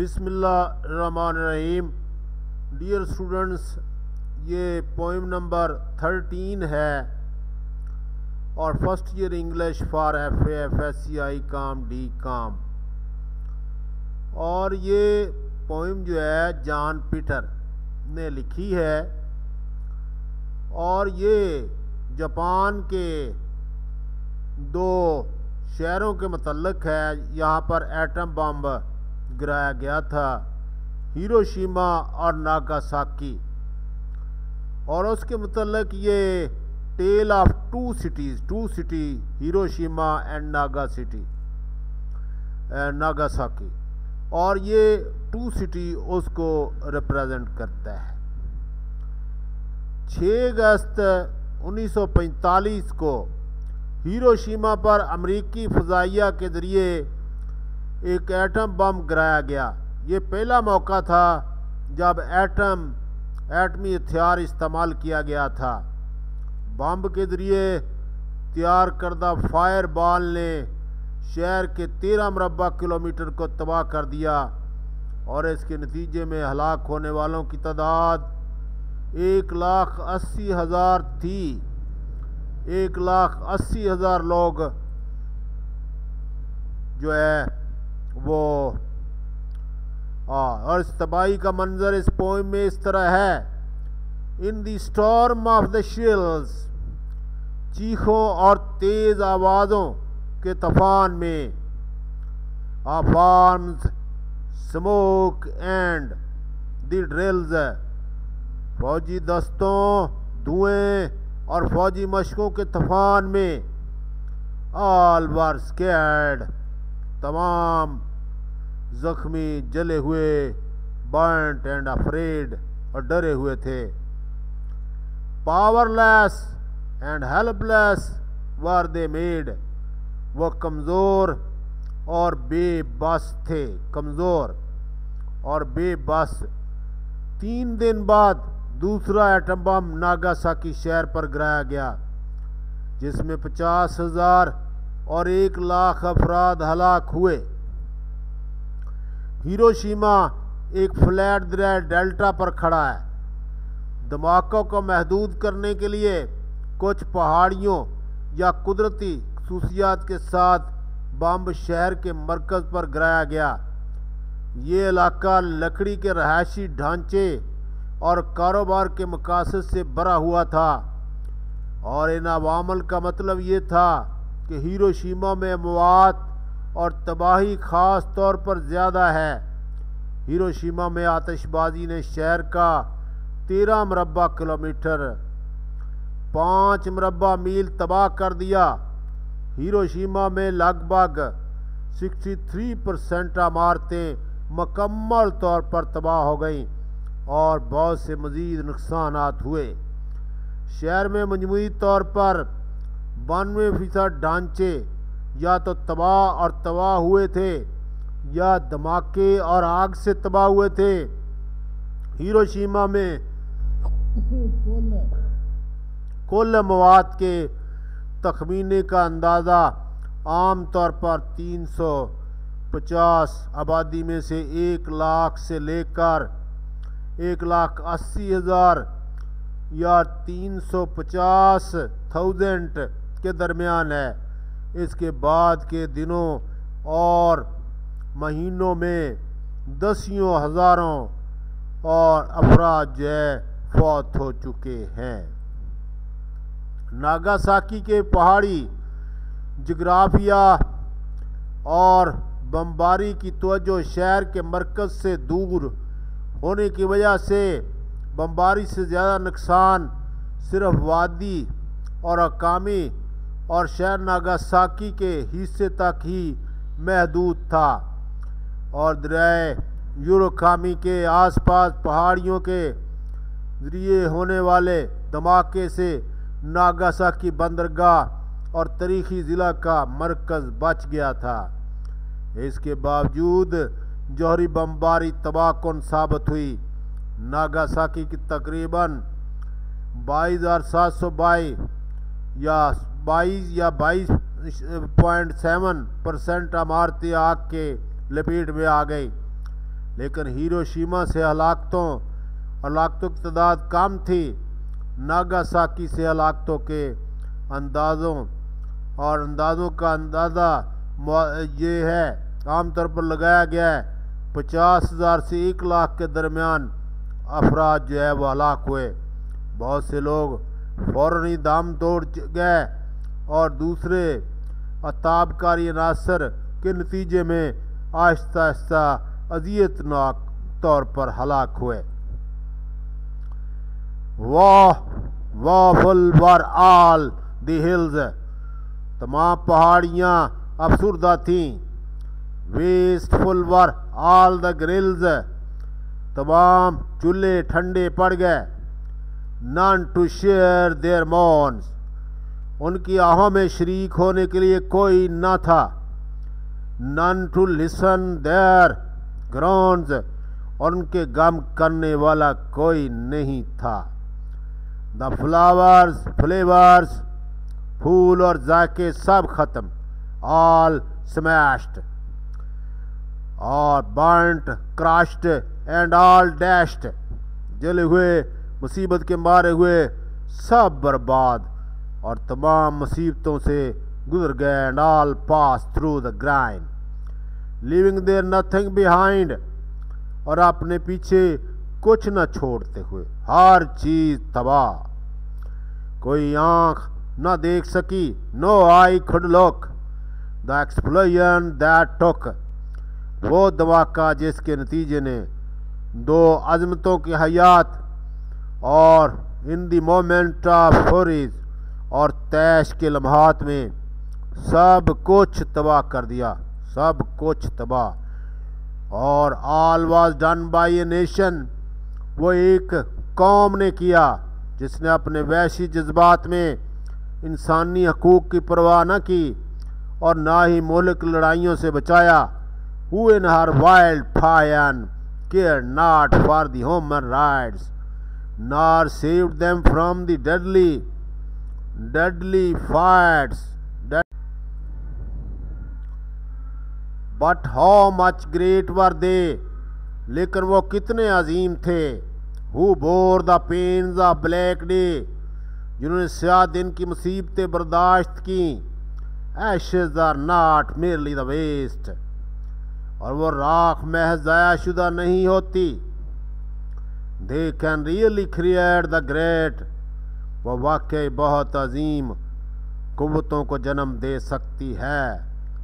बिस्मिल्लाहिर्रहमानिर्रहीम। Dear students, ये poem number 13 है और first year English for FA FSCI काम डी काम। और ये पोइम जो है जॉन पीटर ने लिखी है और ये जापान के दो शहरों के मतलब है। यहाँ पर एटम बम गिराया गया था, हिरोशिमा और नागासाकी। और उसके मतलब ये tale of two city Hiroshima and Nagasaki. और ये टू सिटी उसको रिप्रेजेंट करता है। 6 अगस्त 1945 को हिरोशिमा पर अमेरिकी फ़ज़ाइया के ज़रिए एक एटम बम गिराया गया। ये पहला मौका था जब एटमी हथियार इस्तेमाल किया गया था। बम के ज़रिए तैयार करदा फायर बॉल ने शहर के 13 मुरबा किलोमीटर को तबाह कर दिया और इसके नतीजे में हलाक होने वालों की तादाद 1,80,000 थी। 1,80,000 लोग जो है वो और इस तबाही का मंजर इस पोइम में इस तरह है। In the storm of the shells, चीखों और तेज आवाज़ों के तूफान में, of arms, smoke and the drills, फौजी दस्तों, धुएं और फौजी मशकों के तूफान में, ऑल वर स्कैर्ड, तमाम जख्मी, जले हुए, बर्न्ट एंड अफ्रेड, और डरे हुए थे। Powerless and helpless were they made, वो कमज़ोर और बेबस थे। कमज़ोर और बेबस। 3 दिन बाद दूसरा एटम बम नागासाकी शहर पर गिराया गया, जिसमें 50,000 और 1,00,000 अफराद हलाक हुए। हिरोशिमा एक फ्लैट दरिया डेल्टा पर खड़ा है। धमाकों को महदूद करने के लिए कुछ पहाड़ियों या कुदरती खसूसियात के साथ बम शहर के मरकज़ पर गिराया गया। ये इलाका लकड़ी के रहायशी ढांचे और कारोबार के मकासद से भरा हुआ था और इन अवामल का मतलब ये था कि हिरोशिमा में मवात और तबाही ख़ास तौर पर ज़्यादा है। हिरोशिमा में आतिशबाजी ने शहर का 13 मुरबा किलोमीटर 5 मुरबा मील तबाह कर दिया। हिरोशिमा में लगभग 63% इमारतें मुकम्मल तौर पर तबाह हो गईं और बहुत से मज़ीद नुकसानात हुए। शहर में मजमूई तौर पर 92% ढांचे या तो तबाह हुए थे या धमाके और आग से तबाह हुए थे। हिरोशिमा में कुल मवाद के तखमीने का अंदाज़ा आम तौर पर 350 आबादी में से 1,00,000 से लेकर 1,80,000 या 350,000 के दरमियान है। इसके बाद के दिनों और महीनों में दसियों हज़ारों और अफराद जो है फौत हो चुके हैं। नागासाकी के पहाड़ी जोग्राफिया और बमबारी की तवज्जो शहर के मरकज़ से दूर होने की वजह से बमबारी से ज़्यादा नुकसान सिर्फ वादी और अकामी और शहर नागासाकी के हिस्से तक ही महदूद था और दरियाए यूरोकामी के आसपास पहाड़ियों के ज़रिए होने वाले धमाके से नागासाकी बंदरगाह और तारीखी ज़िला का मरकज़ बच गया था। इसके बावजूद जौहरी बमबारी तबाहकुन साबित हुई। नागासाकी की तकरीबन 22,722 या 22.7% इमारतें आग के लपेट में आ गई। लेकिन हिरोशिमा से हलाकतों की तादाद कम थी। नागासाकी से हलाकतों के अंदाज़ों का अंदाज़ा ये है आमतौर पर लगाया गया है 50,000 से 1 लाख के दरमियान अफराद जो है वो हलाक हुए। बहुत से लोग फ़ौरन ही दम तोड़ गए और दूसरे अताबकारी अनासर के नतीजे में आहिस्ता आहिस्ता अजियतनाक तौर पर हलाक हुए। Woeful were all the hills, तमाम पहाड़ियाँ अफसुर्दा थीं। Wasteful were all the grills, तमाम चूल्हे ठंडे पड़ गए। None to share their moans, उनकी आहों में शरीक होने के लिए कोई न था। नन टू लिसन देयर ग्रोन्स, और उनके गम करने वाला कोई नहीं था। द फ्लेवर्स, फूल और जाके सब खत्म। ऑल स्मैश्ड और burnt, crushed and all dashed, जले हुए, मुसीबत के मारे हुए, सब बर्बाद और तमाम मुसीबतों से गुजर गए। And all pass through the grind, leaving there nothing behind, और अपने पीछे कुछ न छोड़ते हुए हर चीज तबाह। कोई आंख न देख सकी, no I could look. The explosion that took, वो धमाका जिसके नतीजे ने 2 अजमतों की हयात और इन द मोमेंट ऑफ फुरीज, और तैश के लम्हात में सब कुछ तबाह कर दिया, सब कुछ तबाह। और all was done by a nation, वो एक कौम ने किया जिसने अपने वैशी जज्बात में इंसानी हकूक़ की परवाह न की और ना ही मुल्क लड़ाइयों से बचाया। Who in her wild fine care not for the human rights nor saved them from the deadly fights, but how much great were they, लेकिन वो कितने अजीम थे। Who bore the pains of black day, जिन्होंने स्याह दिन की मुसीबतें बर्दाश्त की। Ashes are not merely the waste, और वो राख महज ज़ायाशुदा नहीं होती। They can really create the great, वो वाकई बहुत अजीम कुव्वतों को जन्म दे सकती है।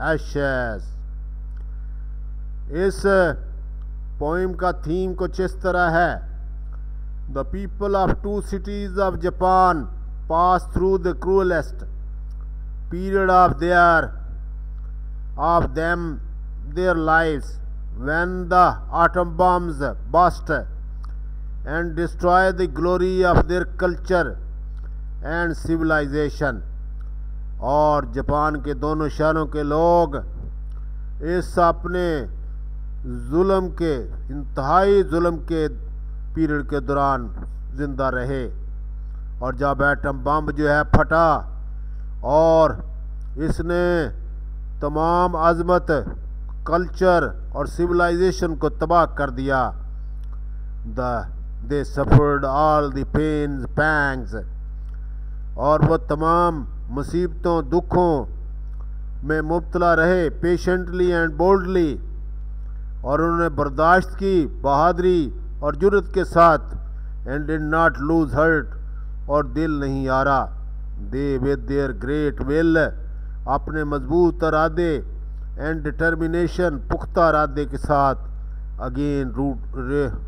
Ashes, इस पोइम का थीम कुछ इस तरह है। The people of 2 cities of Japan pass through the cruellest period of their lives when the atom bombs burst and destroy the glory of their culture and civilization, और Japan के दोनों शहरों के लोग इस अपने जुल्म के, इंतहाई जुल्म के पीरियड के दौरान जिंदा रहे। और जब एटम बम जो है फटा और इसने तमाम अजमत, कल्चर और सिविलाइजेशन को तबाह कर दिया। They suffered all the pains pangs, और वह तमाम मुसीबतों दुखों में मुब्तला रहे। पेशेंटली एंड बोल्डली, और उन्होंने बर्दाश्त की बहादुरी और जुर्रत के साथ। And did not lose heart, और दिल नहीं हारा। They with their great will, अपने मजबूत इरादे एंड डिटर्मिनेशन, पुख्ता इरादे के साथ again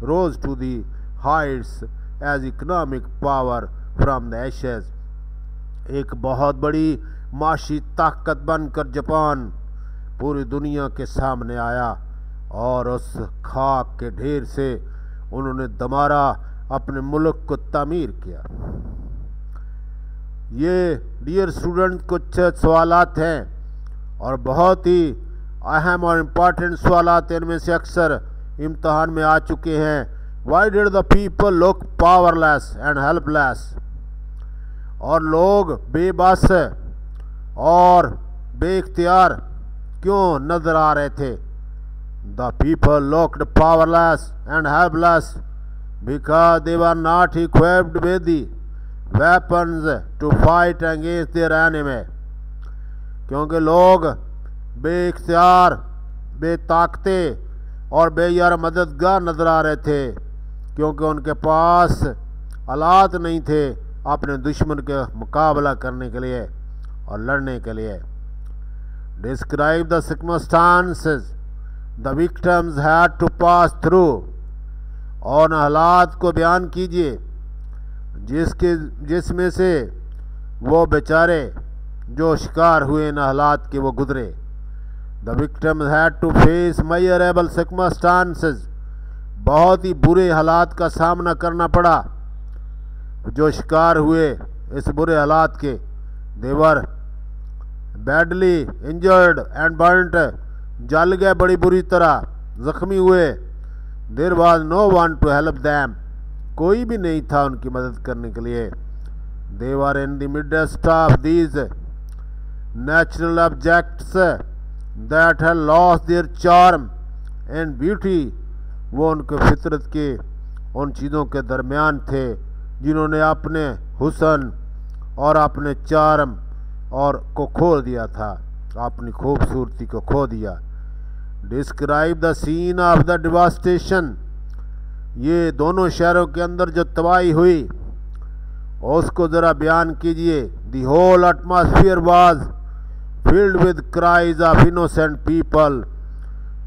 rose to the heights as economic power from the ashes, एक बहुत बड़ी माशी ताकत बनकर जापान पूरी दुनिया के सामने आया। और उस खाक के ढेर से उन्होंने दोबारा अपने मुल्क को तामीर किया। ये डियर स्टूडेंट कुछ सवालात हैं और बहुत ही अहम और इम्पॉर्टेंट सवालात इनमें से अक्सर इम्तहान में आ चुके हैं। Why did the people look powerless and helpless, और लोग बेबस और बेख्तियार क्यों नजर आ रहे थे। The people looked powerless and helpless because they were not equipped with the weapons to fight against their enemy. क्योंकि लोग बेइख्तियार, बेताकते और बेयार मददगार नजर आ रहे थे, क्योंकि उनके पास आलात नहीं थे अपने दुश्मन के मुकाबला करने के लिए और लड़ने के लिए. Describe the circumstances the victims had to pass through. और हालात को बयान कीजिए जिसमें से वो बेचारे जो शिकार हुए इन हालात के वो गुजरे. The victims had to face miserable circumstances. बहुत ही बुरे हालात का सामना करना पड़ा जो शिकार हुए इस बुरे हालात के. They were badly injured and burnt. जल गए बड़ी बुरी तरह, जख्मी हुए. There was no one to help them. कोई भी नहीं था उनकी मदद करने के लिए. They were in the midst of these natural objects that had lost their charm and beauty. वो उनके फितरत के उन चीज़ों के दरमियान थे जिन्होंने अपने हुस्न और अपने चार्म और को खो दिया था, अपनी खूबसूरती को खो दिया. Describe the scene of the devastation. ये दोनों शहरों के अंदर जो तबाही हुई उसको ज़रा बयान कीजिए. The whole atmosphere was filled with cries of innocent people.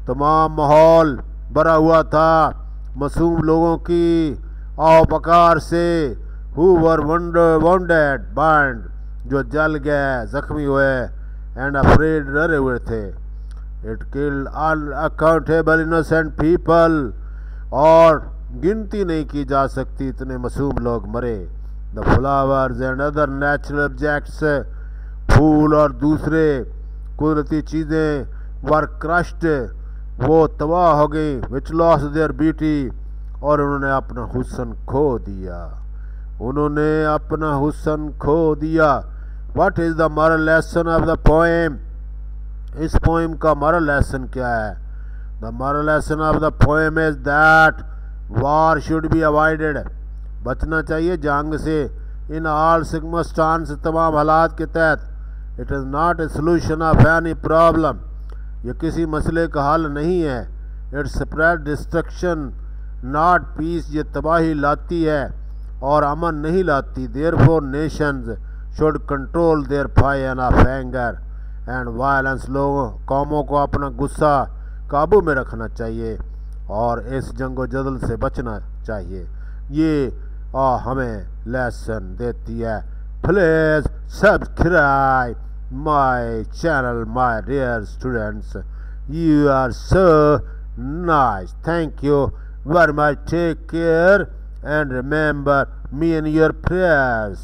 तमाम माहौल भरा हुआ था मासूम लोगों की आओ पकार से. हु वर वोंडेड, बर्न्ड, जो जल गए, जख्मी हुए, एंड अफ्रेड, डरे हुए थे. It killed unaccountable innocent people. और गिनती नहीं की जा सकती इतने मासूम लोग मरे. The flowers and other natural objects, फूल और दूसरे कुदरती चीज़ें, वर क्रश्ड, वो तबाह हो गई. विच लॉस देयर ब्यूटी, और उन्होंने अपना हुस्न खो दिया. उन्होंने अपना हुस्न खो दिया. What is the moral lesson of the poem. इस पोएम का मॉरल लेसन क्या है? The moral lesson of the poem is that war should be avoided. बचना चाहिए जंग से. इन ऑल सर्कमस्टांस, तमाम हालात के तहत. It is not a solution of any problem. ये किसी मसले का हल नहीं है. It's spread destruction not peace. ये तबाही लाती है और अमन नहीं लाती. Therefore nations should control their fire of anger and violence. लोगों कौमों को अपना गुस्सा काबू में रखना चाहिए और इस जंगो जदल से बचना चाहिए. ये हमें लेसन देती है. Please subscribe my channel, my dear students. You are so nice. Thank you very much. Take care and remember me in your prayers.